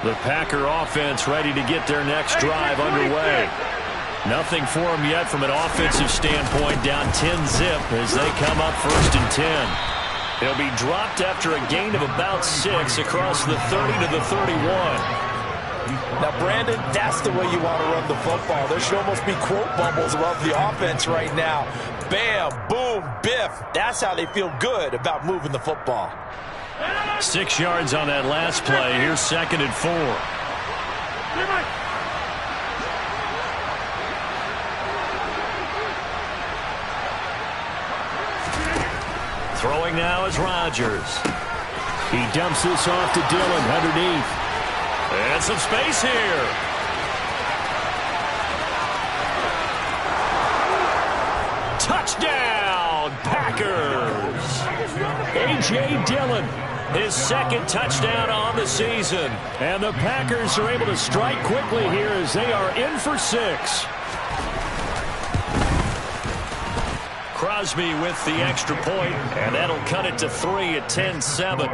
The Packer offense ready to get their next drive underway. Nothing for them yet from an offensive standpoint, down 10-zip as they come up 1st and 10. They'll be dropped after a gain of about 6 across the 30 to the 31. Now, Brandon, that's the way you want to run the football. There should almost be quote bubbles above the offense right now. Bam, boom, biff. That's how they feel good about moving the football. 6 yards on that last play. Here's 2nd and 4. Throwing now is Rodgers. He dumps this off to Dillon underneath. And some space here. Touchdown, Packers. A.J. Dillon, his 2nd touchdown on the season. And the Packers are able to strike quickly here as they are in for 6. Crosby with the extra point, and that'll cut it to 3 at 10-7.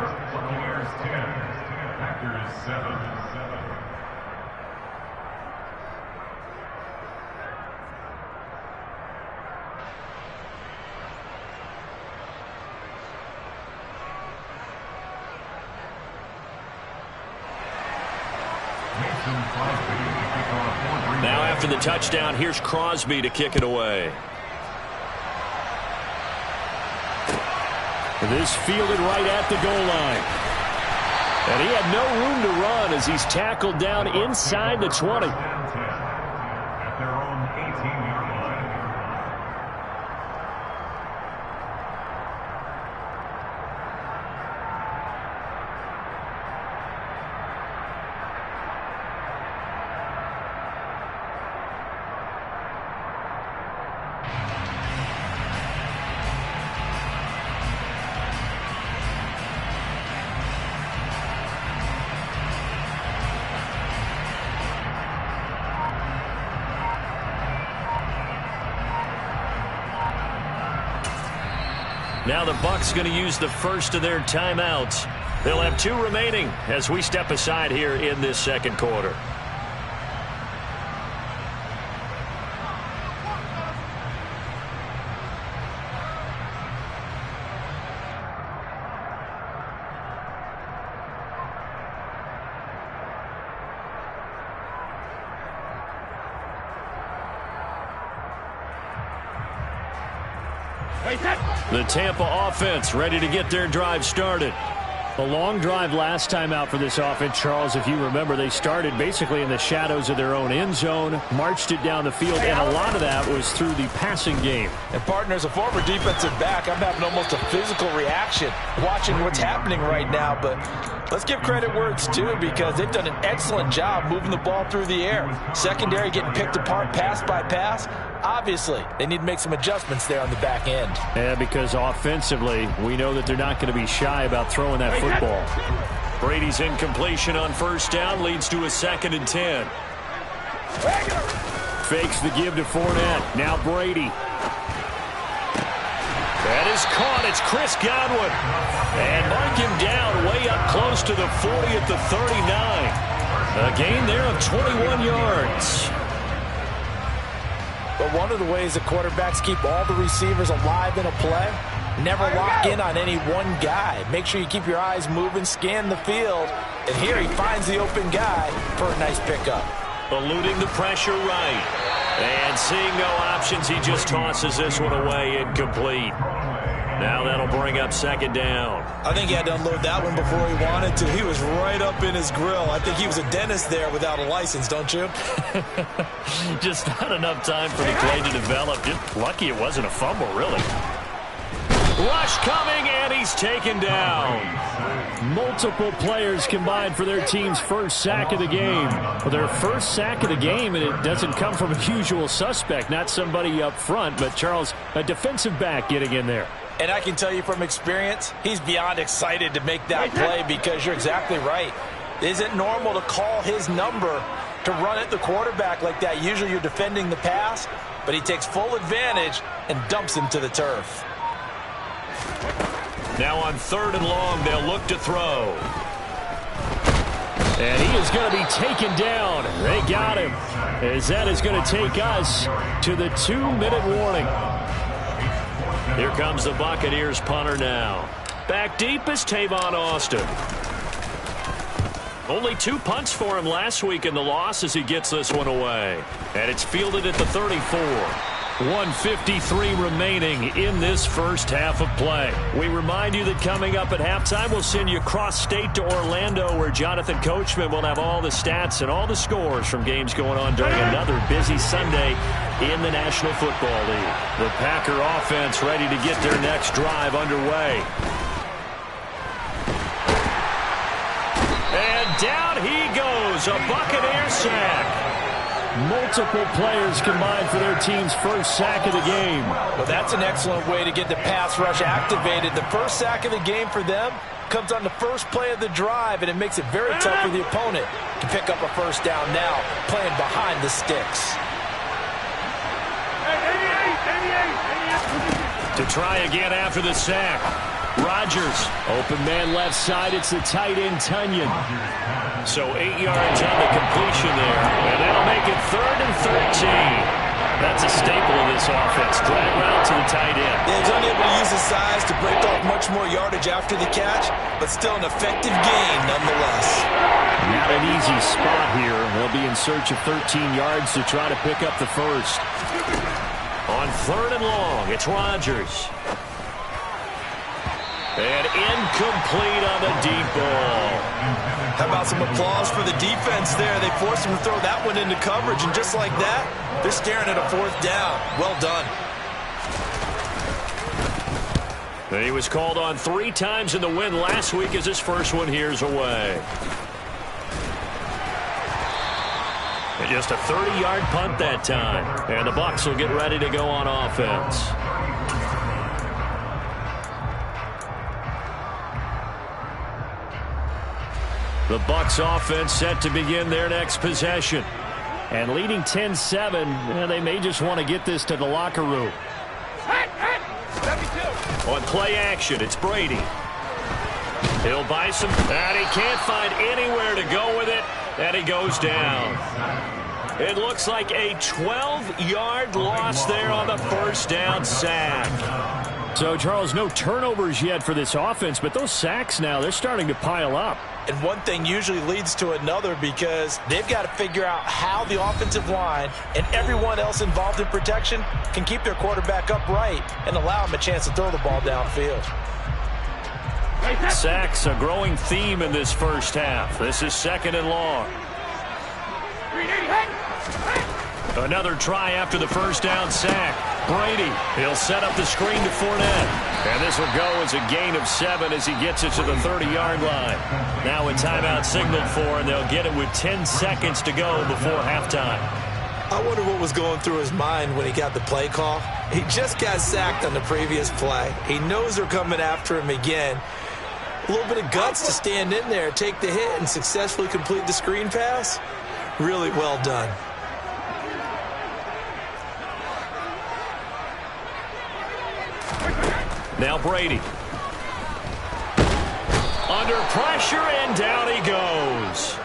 Now after the touchdown, here's Crosby to kick it away. This fielded right at the goal line. And he had no room to run as he's tackled down inside the 20. At their own 18-yard line. Now the Bucs going to use the first of their timeouts. They'll have 2 remaining as we step aside here in this 2nd quarter. The Tampa offense ready to get their drive started. A long drive last time out for this offense, Charles. If you remember, they started basically in the shadows of their own end zone, marched it down the field, and a lot of that was through the passing game. And, partner, as a former defensive back, I'm having almost a physical reaction watching what's happening right now. But let's give credit where it's due because they've done an excellent job moving the ball through the air. Secondary getting picked apart pass by pass. Obviously, they need to make some adjustments there on the back end. Yeah, because offensively, we know that they're not going to be shy about throwing that football. Brady's incompletion on 1st down leads to a 2nd and 10. Fakes the give to Fournette. Now Brady. That is caught. It's Chris Godwin. And mark him down way up close to the 40 at the 39. A gain there of 21 yards. But one of the ways the quarterbacks keep all the receivers alive in a play, never lock in on any one guy. Make sure you keep your eyes moving, scan the field, and here he finds the open guy for a nice pickup. Eluding the pressure right. And seeing no options, he just tosses this one away incomplete. Now that'll bring up 2nd down. I think he had to unload that one before he wanted to. He was right up in his grill. I think he was a dentist there without a license, don't you? Just not enough time for the play to develop. Just lucky it wasn't a fumble, really. Rush coming, and he's taken down. Multiple players combined for their team's first sack of the game. Well, their first sack of the game, and it doesn't come from a usual suspect, not somebody up front, but Charles, a defensive back getting in there. And I can tell you from experience, he's beyond excited to make that play because you're exactly right. It isn't normal to call his number to run at the quarterback like that. Usually you're defending the pass, but he takes full advantage and dumps him to the turf. Now on 3rd and long, they'll look to throw. And he is going to be taken down. They got him. As that is going to take us to the 2-minute warning. Here comes the Buccaneers punter now. Back deep is Tavon Austin. Only 2 punts for him last week in the loss as he gets this one away. And it's fielded at the 34. 1:53 remaining in this first half of play. We remind you that coming up at halftime, we'll send you cross-state to Orlando, where Jonathan Coachman will have all the stats and all the scores from games going on during another busy Sunday in the National Football League. The Packer offense ready to get their next drive underway. And down he goes, a Buccaneer sack. Multiple players combined for their team's first sack of the game. Well, that's an excellent way to get the pass rush activated. The first sack of the game for them comes on the first play of the drive, and it makes it very tough for the opponent to pick up a first down now, playing behind the sticks. To try again after the sack. Rodgers, open man left side. It's the tight end, Tunyon. So 8 yards on the completion there, and that'll make it 3rd and 13. That's a staple of this offense. Drag route to the tight end. Yeah, he's unable to use his size to break off much more yardage after the catch, but still an effective gain nonetheless. Not an easy spot here. They'll be in search of 13 yards to try to pick up the first. On 3rd and long, it's Rodgers. And incomplete on the deep ball. How about some applause for the defense there? They forced him to throw that one into coverage, and just like that, they're staring at a 4th down. Well done. And he was called on 3 times in the win last week as his first one here's away. And just a 30-yard punt that time. And the Bucs will get ready to go on offense. The Bucs offense set to begin their next possession. And leading 10-7, and they may just want to get this to the locker room. On play action, it's Brady. He'll buy some, and he can't find anywhere to go with it, and he goes down. It looks like a 12-yard loss there on the first down sack. So, Charles, no turnovers yet for this offense, but those sacks now, they're starting to pile up. And one thing usually leads to another, because they've got to figure out how the offensive line and everyone else involved in protection can keep their quarterback upright and allow him a chance to throw the ball downfield. Sacks, a growing theme in this first half. This is 2nd and long. Another try after the first down sack. Brady, he'll set up the screen to Fournette. And this will go as a gain of 7 as he gets it to the 30-yard line. Now a timeout signaled for, and they'll get it with 10 seconds to go before halftime. I wonder what was going through his mind when he got the play call. He just got sacked on the previous play. He knows they're coming after him again. A little bit of guts to stand in there, take the hit, and successfully complete the screen pass. Really well done. Now Brady. Under pressure, and down he goes.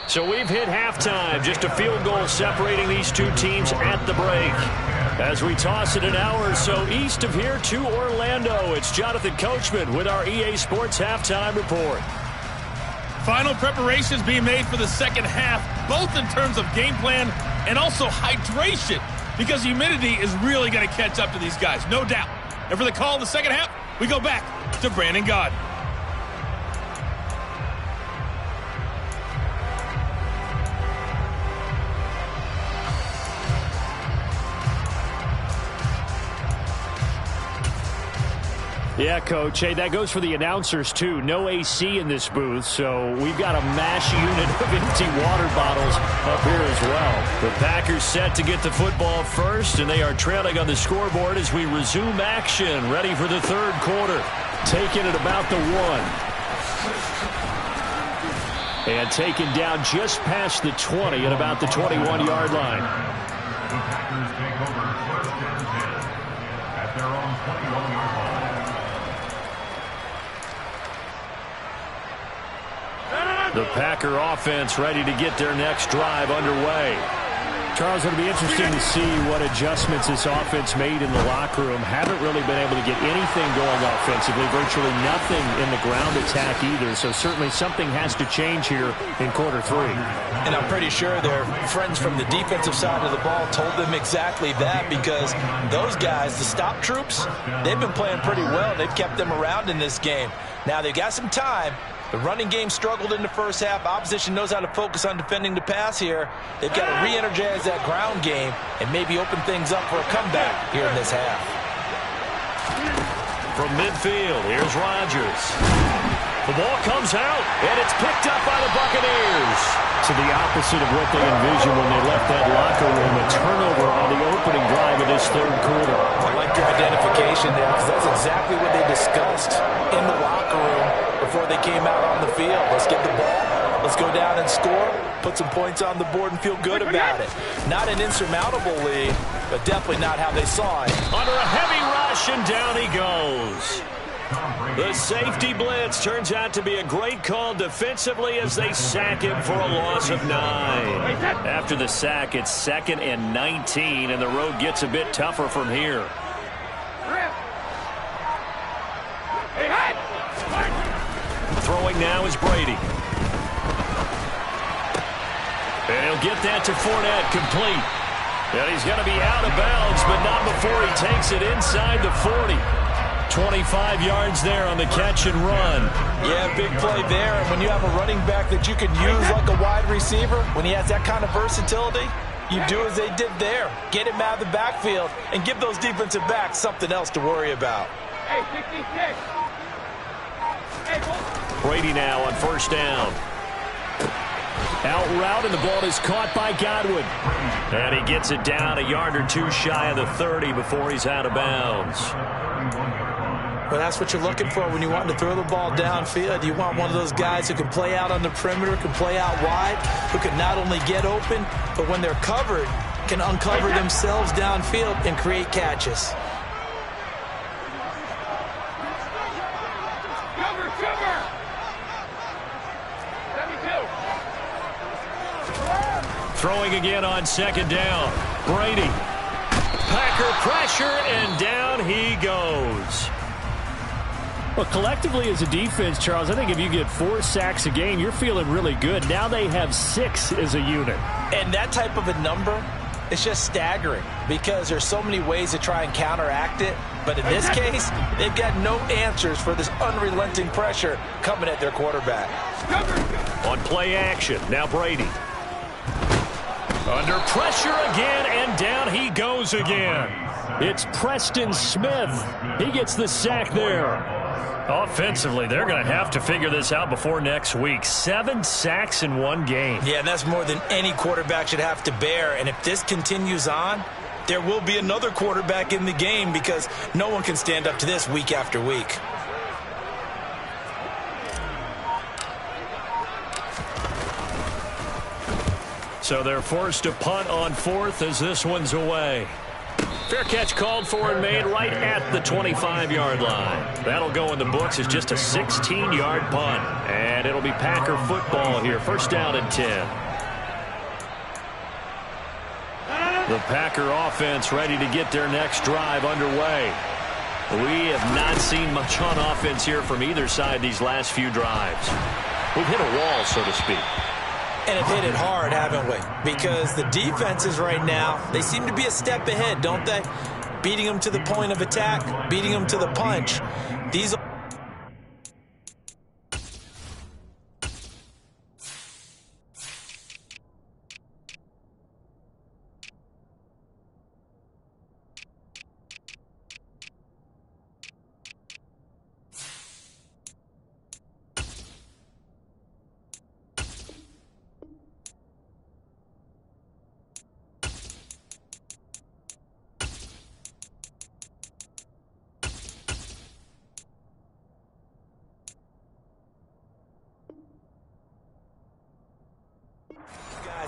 So we've hit halftime. Just a field goal separating these two teams at the break. As we toss it an hour or so east of here to Orlando, it's Jonathan Coachman with our EA Sports Halftime Report. Final preparations being made for the second half, both in terms of game plan and also hydration, because humidity is really going to catch up to these guys, no doubt. And for the call in the second half, we go back to Brandon Gaudin. Yeah, Coach. Hey, that goes for the announcers, too. No AC in this booth, so we've got a mash unit of empty water bottles up here as well. The Packers set to get the football first, and they are trailing on the scoreboard as we resume action, ready for the third quarter. Taken at about the 1. And taken down just past the 20 at about the 21-yard line. The Packers take over first and 10 at their own 21-yard line. The Packer offense ready to get their next drive underway. Charles, it'll be interesting to see what adjustments this offense made in the locker room. Haven't really been able to get anything going offensively, virtually nothing in the ground attack either. So certainly something has to change here in quarter 3. And I'm pretty sure their friends from the defensive side of the ball told them exactly that, because those guys, the stop troops, they've been playing pretty well. They've kept them around in this game. Now they've got some time. The running game struggled in the first half. Opposition knows how to focus on defending the pass here. They've got to re-energize that ground game and maybe open things up for a comeback here in this half. From midfield, here's Rodgers. The ball comes out, and it's picked up by the Buccaneers. To the opposite of what they envisioned when they left that locker room, a turnover on the opening drive of this third quarter. I like your identification there, because that's exactly what they discussed in the locker room before they came out on the field. Let's get the ball. Let's go down and score, put some points on the board, and feel good about it. Not an insurmountable lead, but definitely not how they saw it. Under a heavy rush, and down he goes. The safety blitz turns out to be a great call defensively as they sack him for a loss of 9. After the sack, it's 2nd and 19, and the road gets a bit tougher from here. Throwing now is Brady. And he'll get that to Fournette, complete. And he's going to be out of bounds, but not before he takes it inside the 40. 25 yards there on the catch and run. Yeah, big play there. And when you have a running back that you can use like a wide receiver, when he has that kind of versatility, you do as they did there. Get him out of the backfield and give those defensive backs something else to worry about. Hey, 66. Brady now on first down. Out route, and the ball is caught by Godwin. And he gets it down a yard or two shy of the 30 before he's out of bounds. Well, that's what you're looking for when you want to throw the ball downfield. You want one of those guys who can play out on the perimeter, can play out wide, who can not only get open, but when they're covered, can uncover themselves downfield and create catches. Throwing again on second down. Brady. Packer pressure, and down he goes. Well, collectively as a defense, Charles, I think if you get 4 sacks a game, you're feeling really good. Now they have 6 as a unit. And that type of a number, it's just staggering because there's so many ways to try and counteract it. But in this case, they've got no answers for this unrelenting pressure coming at their quarterback. On play action, now Brady. Under pressure again, and down he goes again. It's Preston Smith. He gets the sack there. Offensively, they're going to have to figure this out before next week. 7 sacks in one game. Yeah, and that's more than any quarterback should have to bear. And if this continues on, there will be another quarterback in the game because no one can stand up to this week after week. So they're forced to punt on 4th as this one's away. Fair catch called for and made right at the 25-yard line. That'll go in the books as just a 16-yard punt. And it'll be Packer football here. First down and 10. The Packer offense ready to get their next drive underway. We have not seen much on offense here from either side these last few drives. We've hit a wall, so to speak. And have hit it hard, haven't we? Because the defenses right now, they seem to be a step ahead, don't they? Beating them to the point of attack, beating them to the punch. These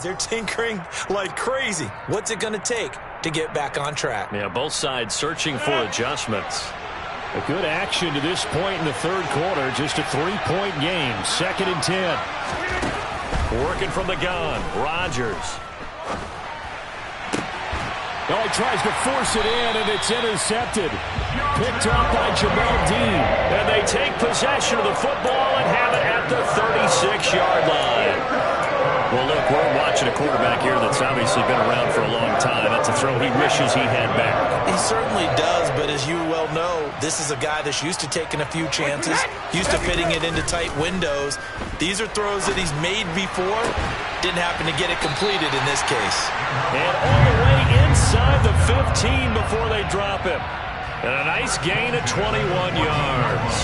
they're tinkering like crazy. What's it going to take to get back on track? Yeah, both sides searching for adjustments. A good action to this point in the third quarter. Just a 3-point game. 2nd and 10. Working from the gun. Rodgers. Oh, he tries to force it in, and it's intercepted. Picked up by Jamel Dean. And they take possession of the football and have it at the 36-yard line. Well, look, we're watching a quarterback here that's obviously been around for a long time. That's a throw he wishes he had back. He certainly does, but as you well know, this is a guy that's used to taking a few chances, used to fitting it into tight windows. These are throws that he's made before. Didn't happen to get it completed in this case. And all the way inside the 15 before they drop him. And a nice gain of 21 yards.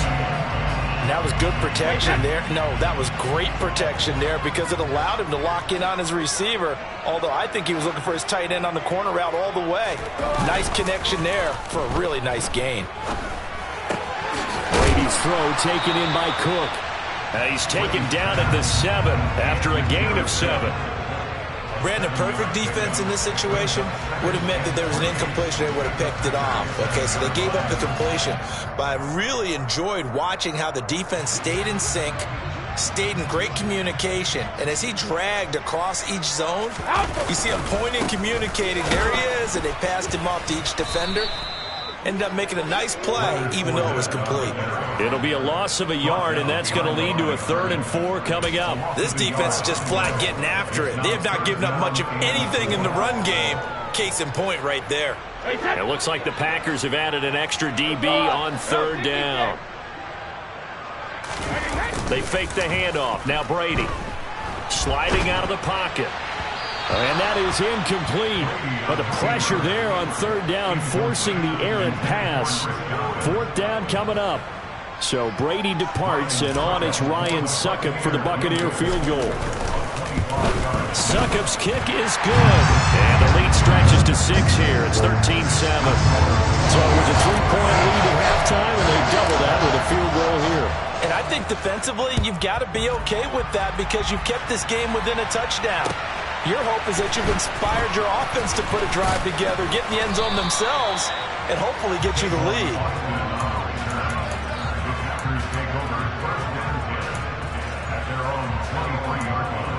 And that was good protection there. No, that was great protection there because it allowed him to lock in on his receiver, although I think he was looking for his tight end on the corner route all the way. Nice connection there for a really nice gain. Brady's throw taken in by Cook. He's taken down at the 7 after a gain of 7. Brandon, perfect defense in this situation would have meant that there was an incompletion. They would have picked it off. Okay, so they gave up the completion. But I really enjoyed watching how the defense stayed in sync, stayed in great communication. And as he dragged across each zone, you see him pointing, communicating. There he is, and they passed him off to each defender. Ended up making a nice play, even though it was complete. It'll be a loss of a yard, and that's going to lead to a 3rd and 4 coming up. This defense is just flat getting after it. They have not given up much of anything in the run game. Case in point right there. It looks like the Packers have added an extra DB on 3rd down. They fake the handoff. Now Brady sliding out of the pocket. And that is incomplete. But the pressure there on 3rd down, forcing the errant pass. 4th down coming up. So Brady departs, and on it's Ryan Succop for the Buccaneer field goal. Succop's kick is good. And the lead stretches to 6 here. It's 13-7. So it was a 3-point lead at halftime, and they double that with a field goal here. And I think defensively, you've got to be okay with that because you've kept this game within a touchdown. Your hope is that you've inspired your offense to put a drive together, get in the end zone themselves, and hopefully get you the lead. At their own 23-yard line.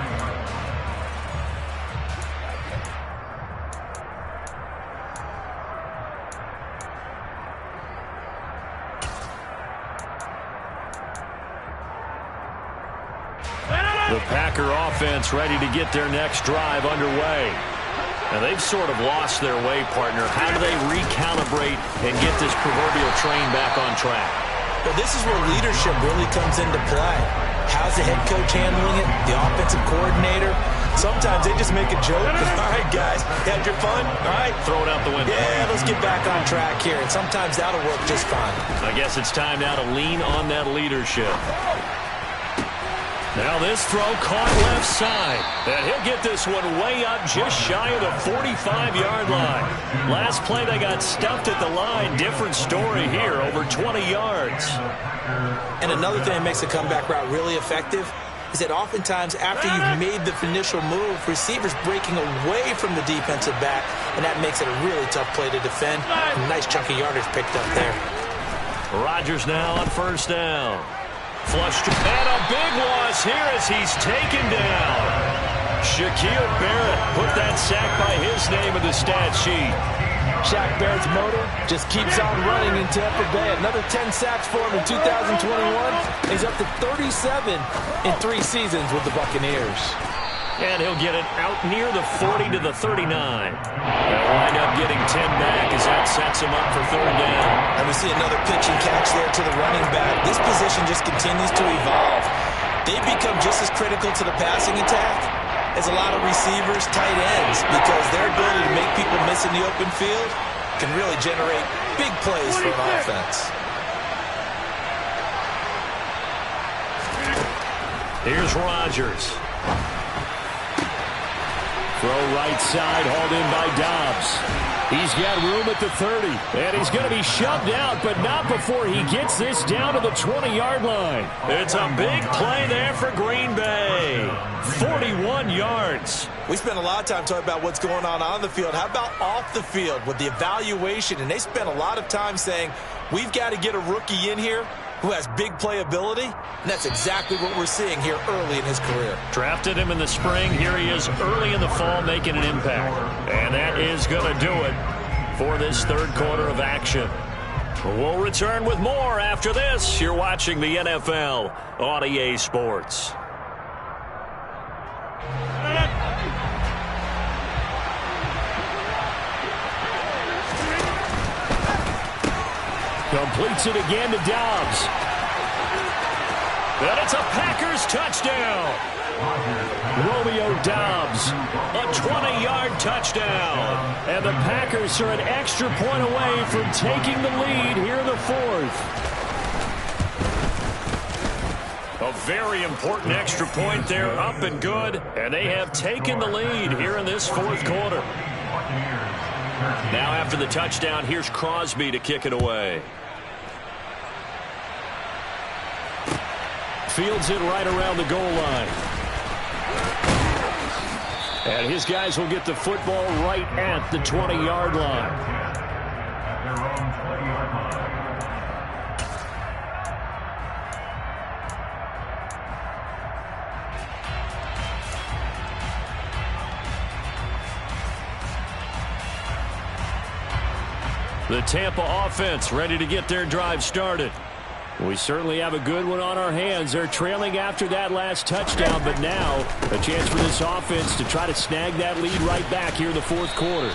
The Packer offense ready to get their next drive underway. And they've sort of lost their way, partner. How do they recalibrate and get this proverbial train back on track? Well, this is where leadership really comes into play. How's the head coach handling it? The offensive coordinator? Sometimes they just make a joke. All right, guys, had your fun? All right. Throw it out the window. Yeah, let's get back on track here. And sometimes that'll work just fine. I guess it's time now to lean on that leadership. Now this throw caught left side. And he'll get this one way up just shy of the 45-yard line. Last play they got stuffed at the line. Different story here, over 20 yards. And another thing that makes the comeback route really effective is that oftentimes after you've made the initial move, receivers breaking away from the defensive back, and that makes it a really tough play to defend. A nice chunk of yardage picked up there. Rodgers now on 1st down. Flushed, and a big loss here as he's taken down. Shaquille Barrett put that sack by his name in the stat sheet. Shaq Barrett's motor just keeps on running in Tampa Bay. Another 10 sacks for him in 2021. He's up to 37 in 3 seasons with the Buccaneers. And he'll get it out near the 40 to the 39. They'll wind up getting 10 back as that sets him up for 3rd down. And we see another pitch and catch there to the running back. This position just continues to evolve. They become just as critical to the passing attack as a lot of receivers, tight ends, because their ability to make people miss in the open field can really generate big plays for an offense. Here's Rodgers. Throw right side, hauled in by Dobbs. He's got room at the 30, and he's going to be shoved out, but not before he gets this down to the 20-yard line. It's a big play there for Green Bay. 41 yards. We spent a lot of time talking about what's going on the field. How about off the field with the evaluation? And they spent a lot of time saying, we've got to get a rookie in here who has big playability, and that's exactly what we're seeing here early in his career. Drafted him in the spring. Here he is early in the fall making an impact. And that is going to do it for this third quarter of action. We'll return with more after this. You're watching the NFL on EA Sports. Completes it again to Dobbs. And it's a Packers touchdown. Romeo Dobbs. A 20-yard touchdown. And the Packers are an extra point away from taking the lead here in the fourth. A very important extra point there, up and good. And they have taken the lead here in this fourth quarter. Now after the touchdown, here's Crosby to kick it away. Fields it right around the goal line. And his guys will get the football right at the 20-yard line. At their own 20-yard line. The Tampa offense ready to get their drive started. We certainly have a good one on our hands. They're trailing after that last touchdown, but now a chance for this offense to try to snag that lead right back here in the fourth quarter.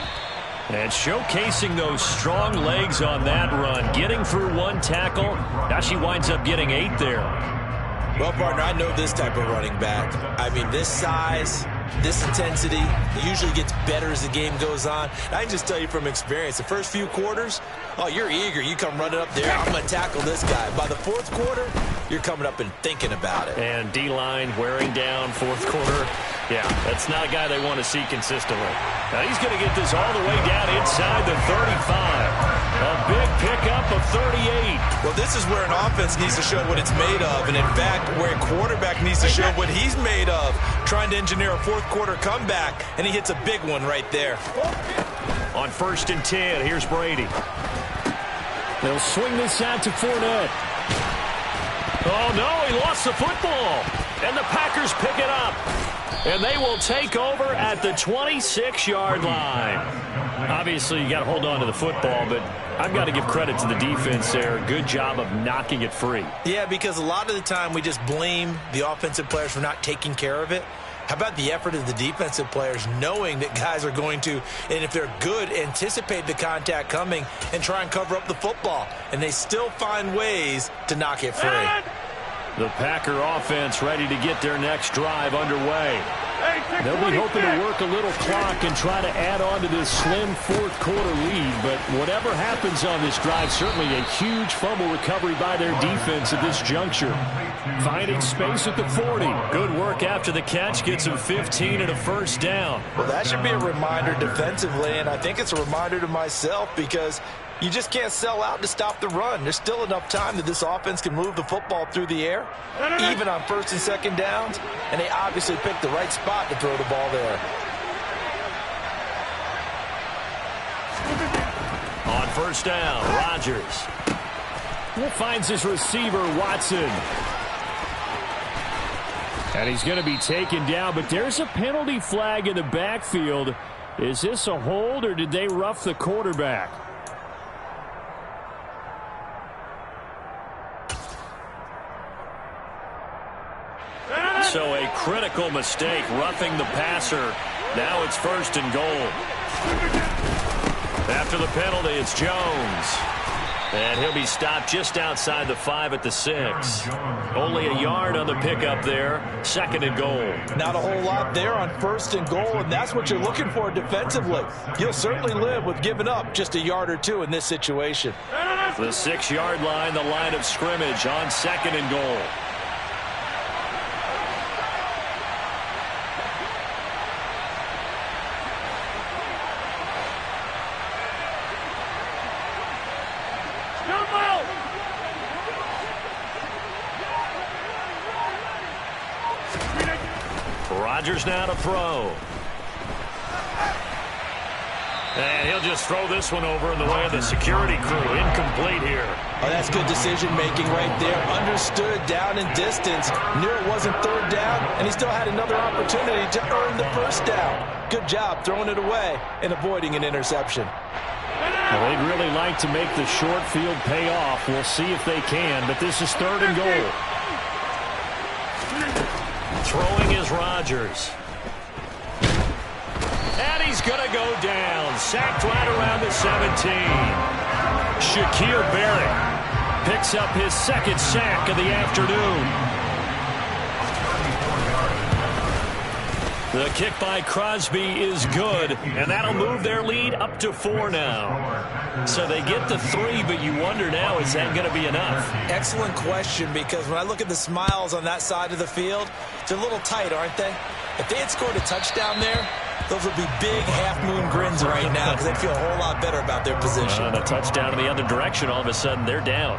And showcasing those strong legs on that run, getting through one tackle. Now she winds up getting 8 there. Well, partner, I know this type of running back. I mean, this size, this intensity, it usually gets better as the game goes on. I can just tell you from experience, the first few quarters, oh, you're eager. You come running up there, I'm going to tackle this guy. By the fourth quarter, you're coming up and thinking about it. And D-line wearing down fourth quarter. Yeah, that's not a guy they want to see consistently. Now he's going to get this all the way down inside the 35. A big pickup of 38. Well, this is where an offense needs to show what it's made of. And, in fact, where a quarterback needs to show what he's made of, trying to engineer a fourth quarter comeback, and he hits a big one right there. On 1st and 10, here's Brady. They'll swing this out to Fournette. Oh, no, he lost the football. And the Packers pick it up. And they will take over at the 26-yard line. Obviously, you got to hold on to the football, but I've got to give credit to the defense there. Good job of knocking it free. Yeah, because a lot of the time we just blame the offensive players for not taking care of it. How about the effort of the defensive players knowing that guys are going to, and if they're good, anticipate the contact coming and try and cover up the football. And they still find ways to knock it free. The Packer offense ready to get their next drive underway. They'll be hoping to work a little clock and try to add on to this slim fourth quarter lead, but whatever happens on this drive, certainly a huge fumble recovery by their defense at this juncture. Finding space at the 40. Good work after the catch, gets him 15 and a first down. Well, that should be a reminder defensively, and I think it's a reminder to myself because you just can't sell out to stop the run. There's still enough time that this offense can move the football through the air, even on 1st and 2nd downs, and they obviously picked the right spot to throw the ball there. On 1st down, Rodgers. Finds his receiver, Watson. And he's going to be taken down, but there's a penalty flag in the backfield. Is this a hold, or did they rough the quarterback? So a critical mistake, roughing the passer. Now it's 1st and goal. After the penalty, it's Jones. And he'll be stopped just outside the 5 at the 6. Only a yard on the pickup there. 2nd and goal. Not a whole lot there on 1st and goal, and that's what you're looking for defensively. You'll certainly live with giving up just a yard or two in this situation. The 6-yard line, the line of scrimmage on 2nd and goal. Rodgers now to throw. And he'll just throw this one over in the way of the security crew. Incomplete here. Oh, that's good decision-making right there. Understood down and distance. Knew it wasn't third down, and he still had another opportunity to earn the first down. Good job throwing it away and avoiding an interception. Well, they'd really like to make the short field pay off. We'll see if they can, but this is 3rd and goal. Throwing is Rodgers. And he's going to go down. Sacked right around the 17. Shaquille Barrett picks up his 2nd sack of the afternoon. The kick by Crosby is good, and that'll move their lead up to 4 now. So they get to 3, but you wonder now, is that going to be enough? Excellent question, because when I look at the smiles on that side of the field, they're a little tight, aren't they? If they had scored a touchdown there, those would be big half-moon grins right now because they'd feel a whole lot better about their position. And a touchdown in the other direction, all of a sudden they're down.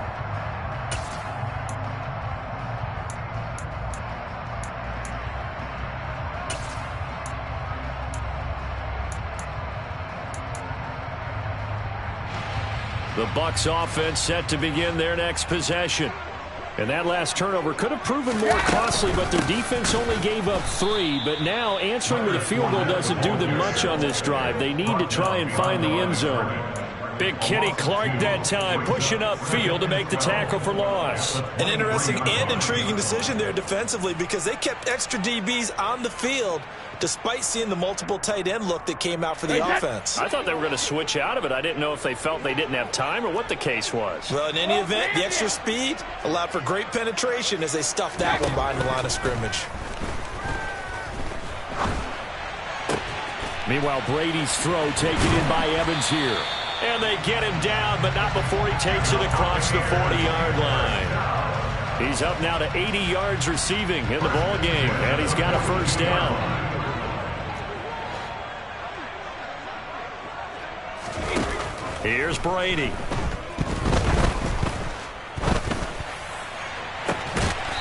The Bucs offense set to begin their next possession. And that last turnover could have proven more costly, but their defense only gave up 3. But now answering with a field goal doesn't do them much on this drive. They need to try and find the end zone. Big Kenny Clark that time, pushing upfield to make the tackle for loss. An interesting and intriguing decision there defensively because they kept extra DBs on the field despite seeing the multiple tight end look that came out for the offense. I thought they were going to switch out of it. I didn't know if they felt they didn't have time or what the case was. Well, in any event, the extra speed allowed for great penetration as they stuffed that one behind the line of scrimmage. Meanwhile, Brady's throw taken in by Evans here. And they get him down, but not before he takes it across the 40-yard line. He's up now to 80 yards receiving in the ball game, and he's got a first down. Here's Brady.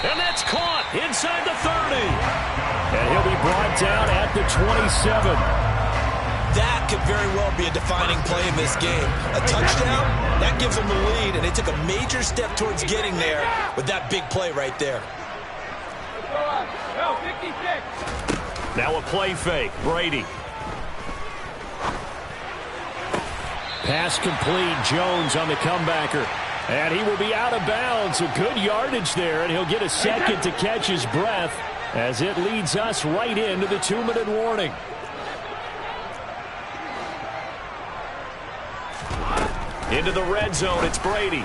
And that's caught inside the 30. And he'll be brought down at the 27. That could very well be a defining play in this game. A touchdown, that gives them the lead, and they took a major step towards getting there with that big play right there. Now a play fake. Brady. Pass complete. Jones on the comebacker. And he will be out of bounds. A good yardage there, and he'll get a second to catch his breath as it leads us right into the 2-minute warning. Into the red zone, it's Brady.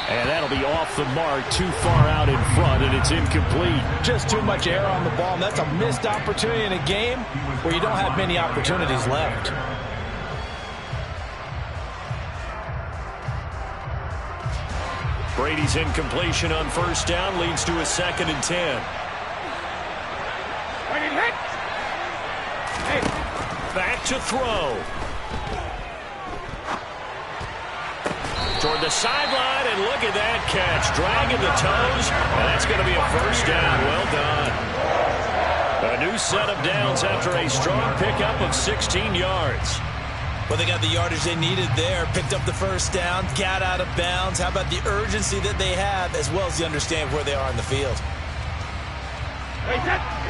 And that'll be off the mark, too far out in front, and it's incomplete. Just too much air on the ball, and that's a missed opportunity in a game where you don't have many opportunities left. Brady's incompletion on first down leads to a 2nd and 10. Back to throw. Toward the sideline, and look at that catch. Dragging the toes, and that's going to be a first down. Well done. A new set of downs after a strong pickup of 16 yards. Well, they got the yardage they needed there, picked up the first down, got out of bounds. How about the urgency that they have, as well as the understanding where they are in the field?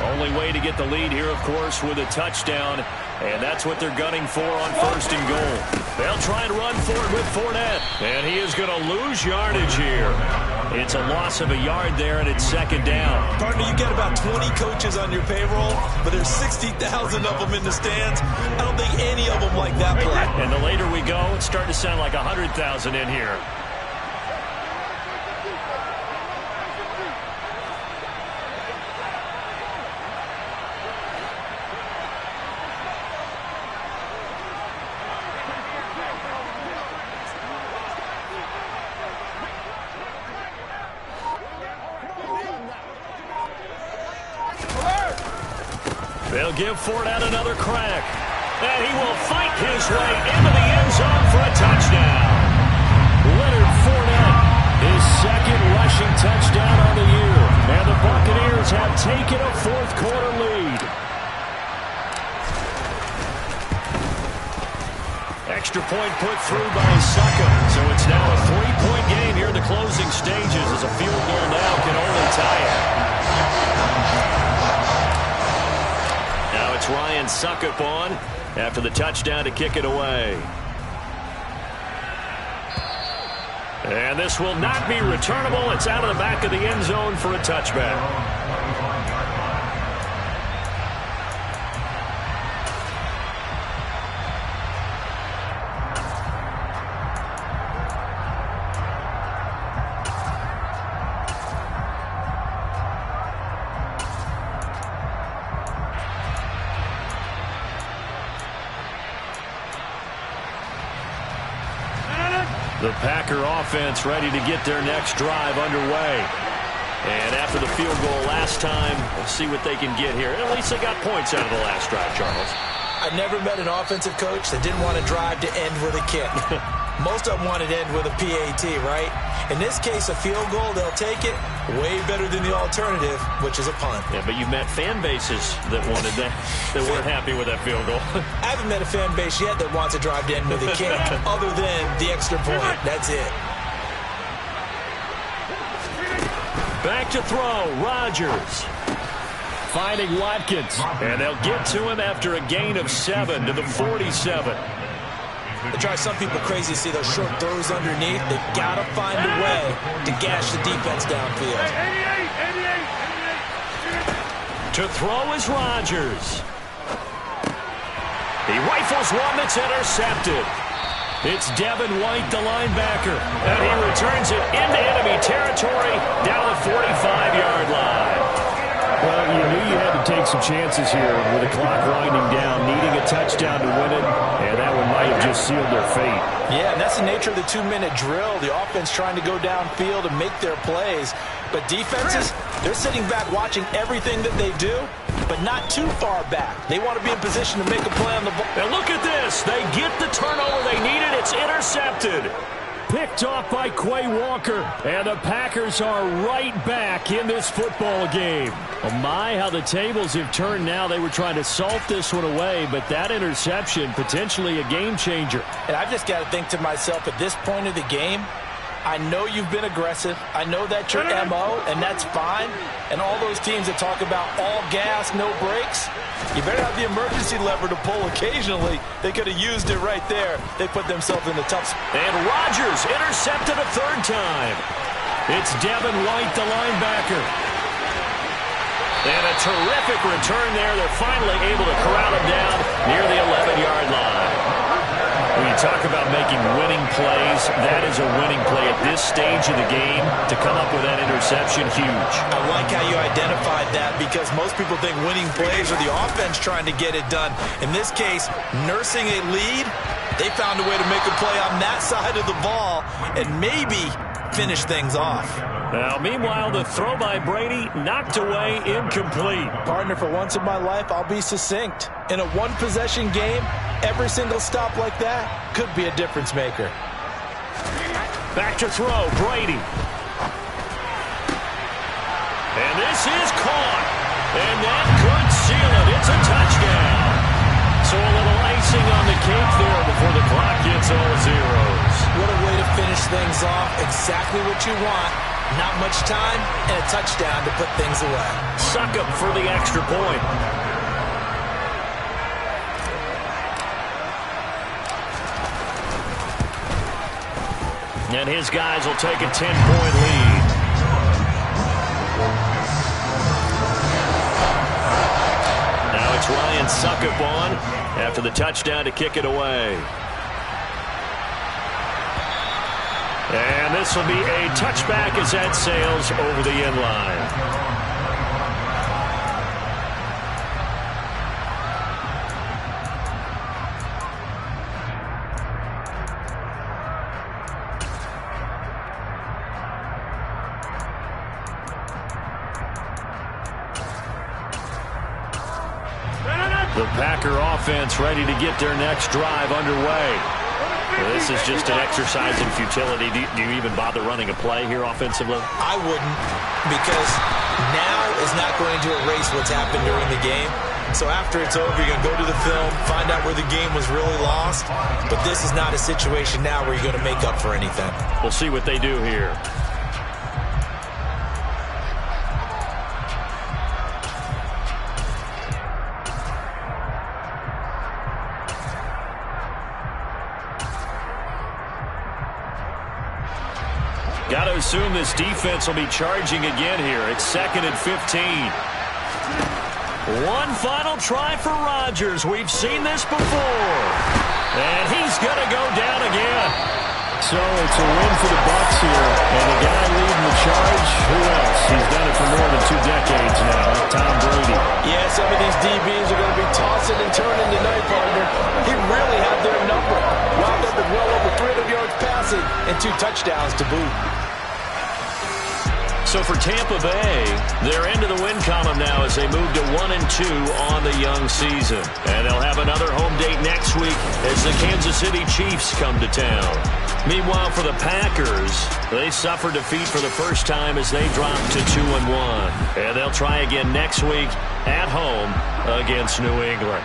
Only way to get the lead here, of course, with a touchdown, and that's what they're gunning for on 1st and goal. They'll try and run for it with Fournette, and he is going to lose yardage here. It's a loss of a yard there, and it's 2nd down. Partner, you get about 20 coaches on your payroll, but there's 60,000 of them in the stands. I don't think any of them like that play. And the later we go, it's starting to sound like 100,000 in here. They'll give Fournette another crack. And he will fight his way into the end zone for a touchdown. Leonard Fournette, his 2nd rushing touchdown on the year. And the Buccaneers have taken a 4th quarter extra point put through by Suckup. So it's now a 3-point game here in the closing stages as a field goal now can only tie it. Now it's Ryan Suckup on after the touchdown to kick it away. And this will not be returnable. It's out of the back of the end zone for a touchback. The Packer offense ready to get their next drive underway. And after the field goal last time, we'll see what they can get here. At least they got points out of the last drive, Charles. I've never met an offensive coach that didn't want to drive to end with a kick. Most of them wanted to end with a PAT, right? In this case, a field goal, they'll take it. Way better than the alternative, which is a punt. Yeah, but you've met fan bases that wanted that weren't happy with that field goal. I haven't met a fan base yet that wants to drive to end with a kick other than the extra point. That's it. Back to throw, Rodgers. Finding Watkins. And they'll get to him after a gain of 7 to the 47. It drives some people crazy to see those short throws underneath. They've got to find a way to gash the defense downfield. To throw is Rodgers. He rifles one that's intercepted. It's Devin White, the linebacker. And he returns it into enemy territory down the 45-yard line. Well, you knew you had to take some chances here with the clock winding down, needing a touchdown to win it, and that one might have just sealed their fate. Yeah, and that's the nature of the 2-minute drill. The offense trying to go downfield and make their plays. But defenses, they're sitting back watching everything that they do, but not too far back. They want to be in position to make a play on the ball. And look at this. They get the turnover they needed. It's intercepted. Picked off by Quay Walker, and the Packers are right back in this football game. Oh my, how the tables have turned now. They were trying to salt this one away, but that interception, potentially a game changer. And I've just got to think to myself, at this point of the game, I know you've been aggressive. I know that's your MO, and that's fine. And all those teams that talk about all gas, no brakes, you better have the emergency lever to pull occasionally. They could have used it right there. They put themselves in a tough spot. And Rodgers intercepted a third time. It's Devin White, the linebacker. And a terrific return there. They're finally able to corral him down near the 11-yard line. When you talk about making winning plays, that is a winning play at this stage of the game. To come up with that interception, huge. I like how you identified that, because most people think winning plays are the offense trying to get it done. In this case, nursing a lead, they found a way to make a play on that side of the ball and maybe finish things off. Now, meanwhile, the throw by Brady knocked away, incomplete. Partner, for once in my life, I'll be succinct. In a one-possession game, every single stop like that could be a difference maker. Back to throw, Brady. And this is caught. And that could seal it. It's a touchdown. So a little icing on the cake there before the clock gets all zeros. What a way to finish things off. Exactly what you want. Not much time and a touchdown to put things away. Suckup for the extra point. And his guys will take a 10-point lead. Now it's Ryan Suckup on after the touchdown to kick it away. And this will be a touchback as that sails over the end line. The Packer offense ready to get their next drive underway. Well, this is just an exercise in futility. Do you even bother running a play here offensively? I wouldn't, because now is not going to erase what's happened during the game. So after it's over, you're going to go to the film, find out where the game was really lost. But this is not a situation now where you're going to make up for anything. We'll see what they do here. Got to assume this defense will be charging again here. It's 2nd and 15. One final try for Rodgers. We've seen this before. And he's going to go down again. So it's a win for the Bucs here. And the guy leading the charge, who else? He's done it for more than 2 decades now. Tom Brady. Yeah, some of these DBs are going to be tossing and turning tonight, partner. He really had their number. Wound up with well over 300 yards passing and 2 touchdowns to boot. So for Tampa Bay, they're into the win column now as they move to 1-2 on the young season. And they'll have another home date next week as the Kansas City Chiefs come to town. Meanwhile, for the Packers, they suffer defeat for the first time as they drop to 2-1. And they'll try again next week at home against New England.